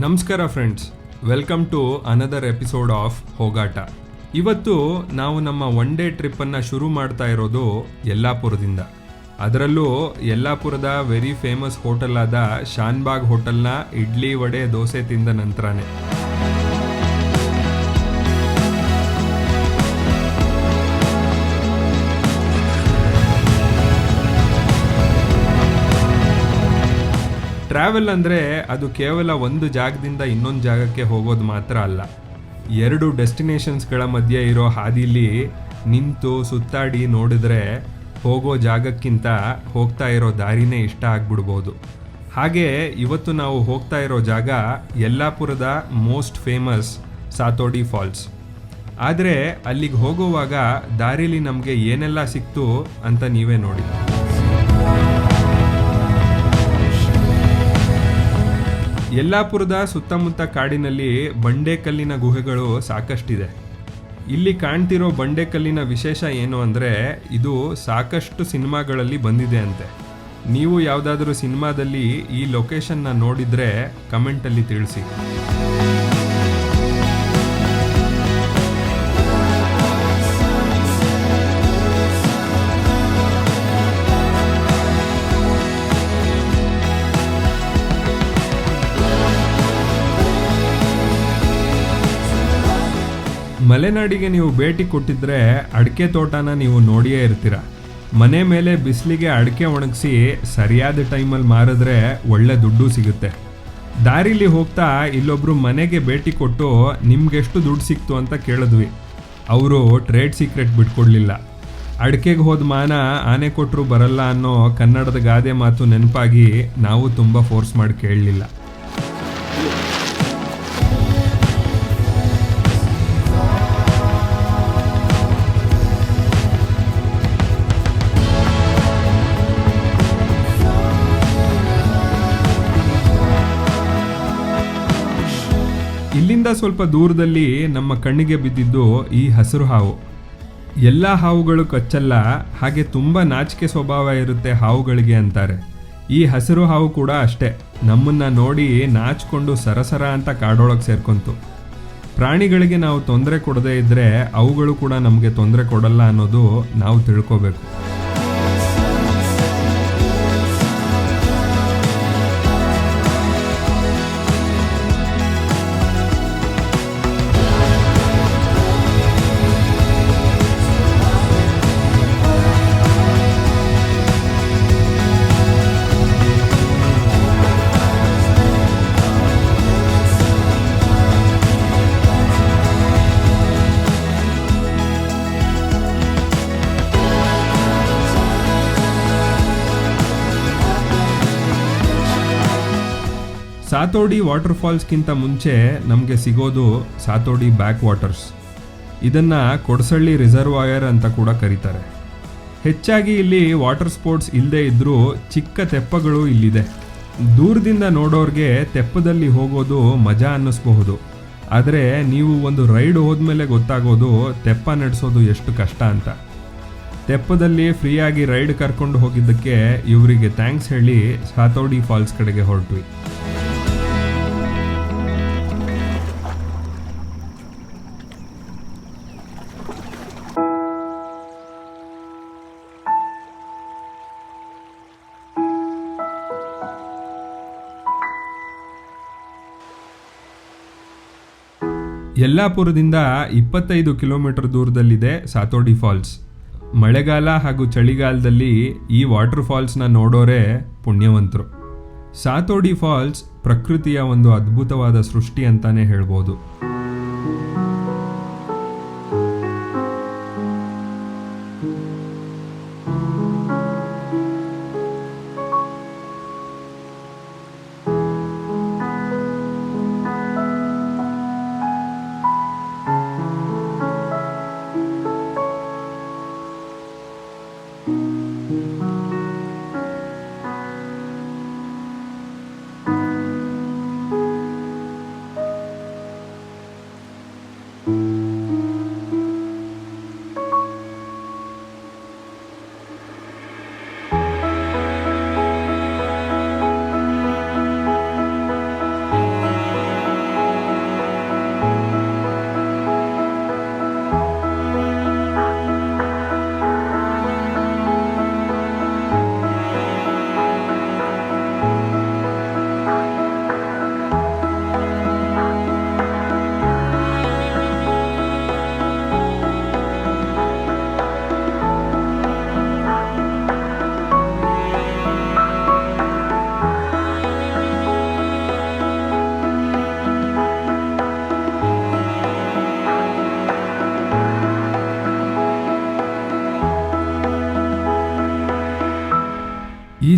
ನಮಸ್ಕಾರ friends, welcome to another episode of ಹೋಗಾಟ. ಇವತ್ತು ನಾವು ನಮ್ಮ ಒನ್ ಡೇ ಟ್ರಿಪ್ಪನ್ನು ಶುರು ಮಾಡ್ತಾ ಇರೋದು ಯಲ್ಲಾಪುರದಿಂದ. ಅದರಲ್ಲೂ ಯಲ್ಲಾಪುರದ ವೆರಿ ಫೇಮಸ್ ಹೋಟೆಲ್ ಆದ ಶಾನ್ಬಾಗ್ ಹೋಟೆಲ್ನ ಇಡ್ಲಿ ವಡೆ ದೋಸೆ ತಿಂದ ನಂತರನೇ. ಟ್ರಾವೆಲ್ ಅಂದರೆ ಅದು ಕೇವಲ ಒಂದು ಜಾಗದಿಂದ ಇನ್ನೊಂದು ಜಾಗಕ್ಕೆ ಹೋಗೋದು ಮಾತ್ರ ಅಲ್ಲ. 2 ಡೆಸ್ಟಿನೇಷನ್ಸ್ಗಳ ಮಧ್ಯೆ ಇರೋ ಹಾದಿಲಿ ನಿಂತು ಸುತ್ತಾಡಿ ನೋಡಿದ್ರೆ ಹೋಗೋ ಜಾಗಕ್ಕಿಂತ ಹೋಗ್ತಾ ಇರೋ ದಾರಿನೇ ಇಷ್ಟ ಆಗ್ಬಿಡ್ಬೋದು. ಹಾಗೆ ಇವತ್ತು ನಾವು ಹೋಗ್ತಾ ಇರೋ ಜಾಗ ಯಲ್ಲಾಪುರದ ಮೋಸ್ಟ್ ಫೇಮಸ್ ಸಾತೋಡಿ ಫಾಲ್ಸ್. ಆದರೆ ಅಲ್ಲಿಗೆ ಹೋಗುವಾಗ ದಾರಿಲಿ ನಮಗೆ ಏನೆಲ್ಲ ಸಿಕ್ತು ಅಂತ ನೀವೇ ನೋಡಿ. ಯಲ್ಲಾಪುರದ ಸುತ್ತಮುತ್ತ ಕಾಡಿನಲ್ಲಿ ಬಂಡೆಕಲ್ಲಿನ ಗುಹೆಗಳು ಸಾಕಷ್ಟಿದೆ. ಇಲ್ಲಿ ಕಾಣ್ತಿರೋ ಬಂಡೆಕಲ್ಲಿನ ವಿಶೇಷ ಏನು ಅಂದರೆ ಇದು ಸಾಕಷ್ಟು ಸಿನಿಮಾಗಳಲ್ಲಿ ಬಂದಿದೆ ಅಂತೆ. ನೀವು ಯಾವುದಾದ್ರೂ ಸಿನಿಮಾದಲ್ಲಿ ಈ ಲೊಕೇಶನ್ನ ನೋಡಿದರೆ ಕಮೆಂಟಲ್ಲಿ ತಿಳಿಸಿ. ಮಲೆನಾಡಿಗೆ ನೀವು ಭೇಟಿ ಕೊಟ್ಟಿದ್ರೆ ಅಡಿಕೆ ತೋಟನ ನೀವು ನೋಡಿಯೇ ಇರ್ತೀರ. ಮನೆ ಮೇಲೆ ಬಿಸಿಲಿಗೆ ಅಡಿಕೆ ಒಣಗಿಸಿ ಸರಿಯಾದ ಟೈಮಲ್ಲಿ ಮಾರಿದ್ರೆ ಒಳ್ಳೆ ದುಡ್ಡು ಸಿಗುತ್ತೆ. ದಾರಿಲಿ ಹೋಗ್ತಾ ಇಲ್ಲೊಬ್ರು ಮನೆಗೆ ಭೇಟಿ ಕೊಟ್ಟು ನಿಮ್ಗೆಷ್ಟು ದುಡ್ಡು ಸಿಕ್ತು ಅಂತ ಕೇಳಿದ್ವಿ. ಅವರು ಟ್ರೇಡ್ ಸೀಕ್ರೆಟ್ ಬಿಟ್ಕೊಡ್ಲಿಲ್ಲ. ಅಡಿಕೆಗೆ ಹೋದ ಮಾನ ಆನೆ ಕೊಟ್ಟರು ಬರಲ್ಲ ಅನ್ನೋ ಕನ್ನಡದ ಗಾದೆ ಮಾತು ನೆನಪಾಗಿ ನಾವು ತುಂಬ ಫೋರ್ಸ್ ಮಾಡಿ ಕೇಳಲಿಲ್ಲ. ಇಲ್ಲಿಂದ ಸ್ವಲ್ಪ ದೂರದಲ್ಲಿ ನಮ್ಮ ಕಣ್ಣಿಗೆ ಬಿದ್ದಿದ್ದು ಈ ಹಸಿರು ಹಾವು. ಎಲ್ಲ ಹಾವುಗಳು ಕಚ್ಚಲ್ಲ, ಹಾಗೆ ತುಂಬ ನಾಚಿಕೆ ಸ್ವಭಾವ ಇರುತ್ತೆ ಹಾವುಗಳಿಗೆ ಅಂತಾರೆ. ಈ ಹಸಿರು ಹಾವು ಕೂಡ ಅಷ್ಟೇ, ನಮ್ಮನ್ನ ನೋಡಿ ನಾಚಿಕೊಂಡು ಸರಸರ ಅಂತ ಕಾಡೊಳಗೆ ಸೇರ್ಕೊಂತು. ಪ್ರಾಣಿಗಳಿಗೆ ನಾವು ತೊಂದರೆ ಕೊಡದೇ ಇದ್ದರೆ ಅವುಗಳು ಕೂಡ ನಮಗೆ ತೊಂದರೆ ಕೊಡಲ್ಲ ಅನ್ನೋದು ನಾವು ತಿಳ್ಕೋಬೇಕು. ಸಾತೋಡಿ ವಾಟರ್ ಫಾಲ್ಸ್ಗಿಂತ ಮುಂಚೆ ನಮಗೆ ಸಿಗೋದು ಸಾತೋಡಿ ಬ್ಯಾಕ್ ವಾಟರ್ಸ್. ಇದನ್ನು ಕೊಡಸಳ್ಳಿ ರಿಸರ್ವಾಯರ್ ಅಂತ ಕೂಡ ಕರೀತಾರೆ. ಹೆಚ್ಚಾಗಿ ಇಲ್ಲಿ ವಾಟರ್ ಸ್ಪೋರ್ಟ್ಸ್ ಇಲ್ಲದೆ ಇದ್ದರೂ ಚಿಕ್ಕ ತೆಪ್ಪಗಳು ಇಲ್ಲಿದೆ. ದೂರದಿಂದ ನೋಡೋರಿಗೆ ತೆಪ್ಪದಲ್ಲಿ ಹೋಗೋದು ಮಜಾ ಅನ್ನಿಸ್ಬಹುದು. ಆದರೆ ನೀವು ಒಂದು ರೈಡ್ ಹೋದ್ಮೇಲೆ ಗೊತ್ತಾಗೋದು ತೆಪ್ಪ ನಡೆಸೋದು ಎಷ್ಟು ಕಷ್ಟ ಅಂತ. ತೆಪ್ಪದಲ್ಲಿ ಫ್ರೀಯಾಗಿ ರೈಡ್ ಕರ್ಕೊಂಡು ಹೋಗಿದ್ದಕ್ಕೆ ಇವರಿಗೆ ಥ್ಯಾಂಕ್ಸ್ ಹೇಳಿ ಸಾತೋಡಿ ಫಾಲ್ಸ್ ಕಡೆಗೆ ಹೊರಟ್ವಿ. ಯಲ್ಲಾಪುರದಿಂದ 25 ಕಿಲೋಮೀಟರ್ ದೂರದಲ್ಲಿದೆ ಸಾತೋಡಿ ಫಾಲ್ಸ್. ಮಳೆಗಾಲ ಹಾಗೂ ಚಳಿಗಾಲದಲ್ಲಿ ಈ ವಾಟರ್ ಫಾಲ್ಸ್ನ ನೋಡೋರೆ ಪುಣ್ಯವಂತರು. ಸಾತೋಡಿ ಫಾಲ್ಸ್ ಪ್ರಕೃತಿಯ ಒಂದು ಅದ್ಭುತವಾದ ಸೃಷ್ಟಿ ಅಂತಾನೆ ಹೇಳ್ಬೋದು.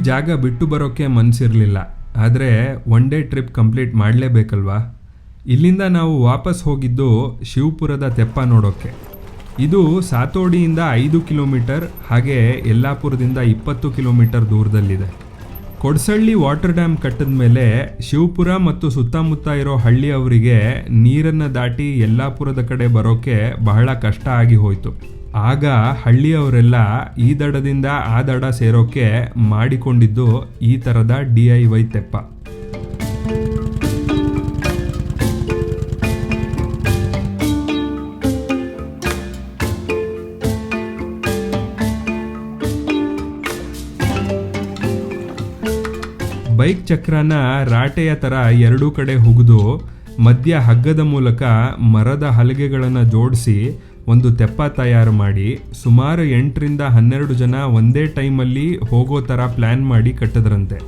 ಜಾಗ ಬಿಟ್ಟು ಬರೋಕ್ಕೆ ಮನಸ್ಸಿರಲಿಲ್ಲ, ಆದರೆ ಒನ್ ಡೇ ಟ್ರಿಪ್ ಕಂಪ್ಲೀಟ್ ಮಾಡಲೇಬೇಕಲ್ವಾ. ಇಲ್ಲಿಂದ ನಾವು ವಾಪಸ್ ಹೋಗಿದ್ದು ಶಿವಪುರದ ತೆಪ್ಪ ನೋಡೋಕ್ಕೆ. ಇದು ಸಾತೋಡಿಯಿಂದ 5 ಕಿಲೋಮೀಟರ್, ಹಾಗೆ ಯಲ್ಲಾಪುರದಿಂದ 20 ಕಿಲೋಮೀಟರ್ ದೂರದಲ್ಲಿದೆ. ಕೊಡಸಳ್ಳಿ ವಾಟರ್ ಡ್ಯಾಮ್ ಕಟ್ಟಿದ ಮೇಲೆ ಶಿವಪುರ ಮತ್ತು ಸುತ್ತಮುತ್ತ ಇರೋ ಹಳ್ಳಿಯವರಿಗೆ ನೀರನ್ನು ದಾಟಿ ಯಲ್ಲಾಪುರದ ಕಡೆ ಬರೋಕ್ಕೆ ಬಹಳ ಕಷ್ಟ ಆಗಿ ಹೋಯಿತು. ಆಗ ಹಳ್ಳಿಯವರೆಲ್ಲ ಈ ದಡದಿಂದ ಆ ದಡ ಸೇರೋಕ್ಕೆ ಮಾಡಿಕೊಂಡಿದ್ದು ಈ ಥರದ DIY ತೆಪ್ಪ. ಬೈಕ್ ಚಕ್ರನ ರಾಟೆಯ ಥರ ಎರಡೂ ಕಡೆ ಹುಗಿದು ಮಧ್ಯ ಹಗ್ಗದ ಮೂಲಕ ಮರದ ಹಲಗೆಗಳನ್ನು ಜೋಡಿಸಿ ಒಂದು ತೆಪ್ಪ ತಯಾರು ಮಾಡಿ ಸುಮಾರು 8ರಿಂದ 12 ಜನ ಒಂದೇ ಟೈಮಲ್ಲಿ ಹೋಗೋ ಥರ ಪ್ಲ್ಯಾನ್ ಮಾಡಿ ಕಟ್ಟಿದ್ರಂತೆ.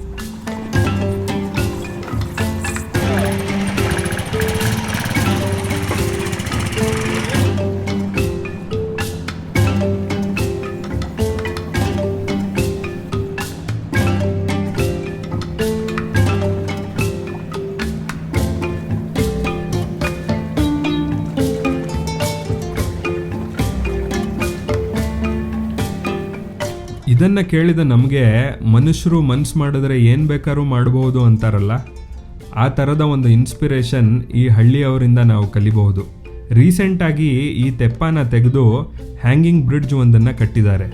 ಇದನ್ನು ಕೇಳಿದ ನಮಗೆ ಮನುಷ್ಯರು ಮನ್ಸು ಮಾಡಿದ್ರೆ ಏನು ಬೇಕಾದ್ರೂ ಮಾಡ್ಬೋದು ಅಂತಾರಲ್ಲ, ಆ ಥರದ ಒಂದು ಇನ್ಸ್ಪಿರೇಷನ್ ಈ ಹಳ್ಳಿಯವರಿಂದ ನಾವು ಕಲಿಬಹುದು. ರೀಸೆಂಟಾಗಿ ಈ ತೆಪ್ಪನ ತೆಗೆದು ಹ್ಯಾಂಗಿಂಗ್ ಬ್ರಿಡ್ಜ್ ಒಂದನ್ನು ಕಟ್ಟಿದ್ದಾರೆ.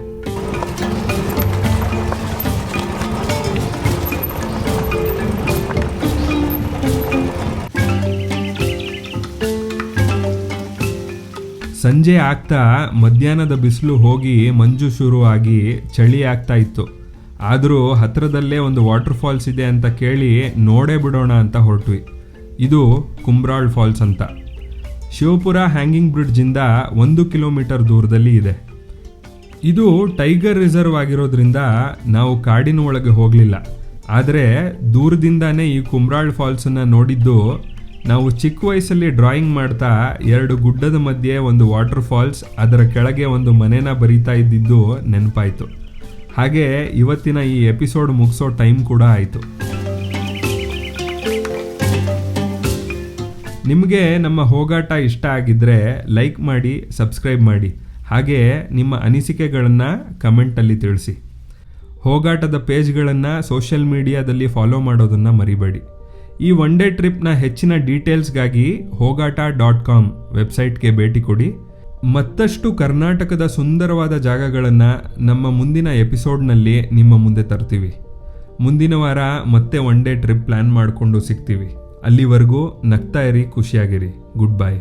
ಸಂಜೆ ಆಗ್ತಾ ಮಧ್ಯಾಹ್ನದ ಬಿಸಿಲು ಹೋಗಿ ಮಂಜು ಶುರುವಾಗಿ ಚಳಿ ಆಗ್ತಾ ಇತ್ತು. ಆದರೂ ಹತ್ತಿರದಲ್ಲೇ ಒಂದು ವಾಟರ್ ಫಾಲ್ಸ್ ಇದೆ ಅಂತ ಕೇಳಿ ನೋಡೇ ಬಿಡೋಣ ಅಂತ ಹೊರಟ್ವಿ. ಇದು ಕುಂಬ್ರಾಳ್ ಫಾಲ್ಸ್ ಅಂತ. ಶಿವಪುರ ಹ್ಯಾಂಗಿಂಗ್ ಬ್ರಿಡ್ಜಿಂದ 1 ಕಿಲೋಮೀಟರ್ ದೂರದಲ್ಲಿ ಇದೆ. ಇದು ಟೈಗರ್ ರಿಸರ್ವ್ ಆಗಿರೋದ್ರಿಂದ ನಾವು ಕಾಡಿನ ಒಳಗೆ ಹೋಗಲಿಲ್ಲ. ಆದರೆ ದೂರದಿಂದಾನೇ ಈ ಕುಂಬ್ರಾಳ್ ಫಾಲ್ಸನ್ನು ನೋಡಿದ್ದು. ನಾವು ಚಿಕ್ಕ ವಯಸ್ಸಲ್ಲಿ ಡ್ರಾಯಿಂಗ್ ಮಾಡ್ತಾ 2 ಗುಡ್ಡದ ಮಧ್ಯೆ ಒಂದು ವಾಟರ್ ಫಾಲ್ಸ್, ಅದರ ಕೆಳಗೆ ಒಂದು ಮನೆನ ಬರಿತಾ ಇದ್ದಿದ್ದು ನೆನಪಾಯಿತು. ಹಾಗೆ ಇವತ್ತಿನ ಈ ಎಪಿಸೋಡ್ ಮುಗಿಸೋ ಟೈಮ್ ಕೂಡ ಆಯಿತು. ನಿಮಗೆ ನಮ್ಮ ಹೋಗಾಟ ಇಷ್ಟ ಆಗಿದ್ದರೆ ಲೈಕ್ ಮಾಡಿ, ಸಬ್ಸ್ಕ್ರೈಬ್ ಮಾಡಿ. ಹಾಗೆ ನಿಮ್ಮ ಅನಿಸಿಕೆಗಳನ್ನು ಕಮೆಂಟಲ್ಲಿ ತಿಳಿಸಿ. ಹೋಗಾಟದ ಪೇಜ್ಗಳನ್ನು ಸೋಷಿಯಲ್ ಮೀಡಿಯಾದಲ್ಲಿ ಫಾಲೋ ಮಾಡೋದನ್ನು ಮರಿಬೇಡಿ. ಈ ಒನ್ ಡೇ ಟ್ರಿಪ್ನ ಹೆಚ್ಚಿನ ಡೀಟೇಲ್ಸ್ಗಾಗಿ ಹೋಗಾಟ.com ವೆಬ್ಸೈಟ್ಗೆ ಭೇಟಿ ಕೊಡಿ. ಮತ್ತಷ್ಟು ಕರ್ನಾಟಕದ ಸುಂದರವಾದ ಜಾಗಗಳನ್ನು ನಮ್ಮ ಮುಂದಿನ ಎಪಿಸೋಡ್ನಲ್ಲಿ ನಿಮ್ಮ ಮುಂದೆ ತರ್ತೀವಿ. ಮುಂದಿನ ವಾರ ಮತ್ತೆ ಒನ್ ಡೇ ಟ್ರಿಪ್ ಪ್ಲ್ಯಾನ್ ಮಾಡಿಕೊಂಡು ಸಿಗ್ತೀವಿ. ಅಲ್ಲಿವರೆಗೂ ನಗ್ತಾ ಇರಿ, ಖುಷಿಯಾಗಿರಿ. Good bye.